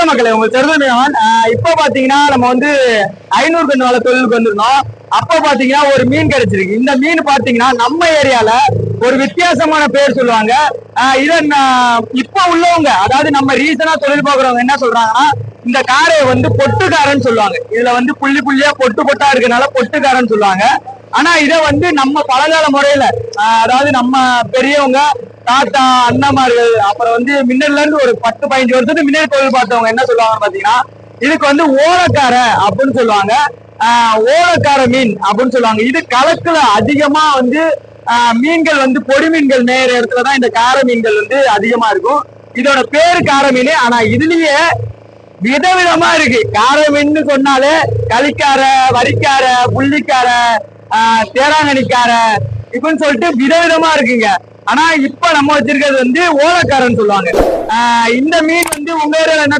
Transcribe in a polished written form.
வணக்கம் மக்களே, உங்க செருதன். இப்ப பாத்தீங்கன்னா நம்ம வந்து 500 கன்று வலை தொழிலுக்கு வந்திருந்தோம். அப்ப பாத்தீங்கன்னா ஒரு மீன் கிடைச்சிருக்கு. இந்த மீன் பாத்தீங்கன்னா நம்ம ஏரியால ஒரு வித்தியாசமான பேர் சொல்லுவாங்க. இப்ப உள்ளவங்க, அதாவது நம்ம ரீசனா தொழில் பாக்குறவங்க என்ன சொல்றாங்கன்னா, இந்த காரையை வந்து பொட்டுக்காரன்னு சொல்லுவாங்க. இதுல வந்து புள்ளி புள்ளியா பொட்டு பொட்டா இருக்கனால பொட்டுக்காரன்னு சொல்லுவாங்க. ஆனா இத வந்து நம்ம பழங்கால முறையில, அதாவது நம்ம பெரியவங்க, தாத்தா, அண்ணமார்கள், அப்புறம் வந்து மின்னல்ல இருந்து ஒரு 10-15 வருஷத்துக்கு முன்னாடி தொழில் பார்த்தவங்க என்ன சொல்லுவாங்க பாத்தீங்கன்னா, இதுக்கு வந்து ஓலக்கார அப்படின்னு சொல்லுவாங்க. ஓலக்கார மீன் அப்படின்னு சொல்லுவாங்க. இது களத்துல அதிகமா வந்து மீன்கள் வந்து பொடி மீன்கள் மேயிற இடத்துலதான் இந்த கார மீன்கள் வந்து அதிகமா இருக்கும். இதோட பேரு கார மீன். ஆனா இதுலயே விதவிதமா இருக்கு. கார மீன் சொன்னாலே களிக்கார, வரிக்கார, புள்ளிக்கார, தேராங்கனிக்கார இப்படின்னு சொல்லிட்டு விதவிதமா இருக்குங்க. ஆனா இப்ப நம்ம வச்சிருக்கிறது வந்து ஓலக்காரன்னு சொல்லுவாங்க. இந்த மீன் வந்து உங்க ஏரியால என்ன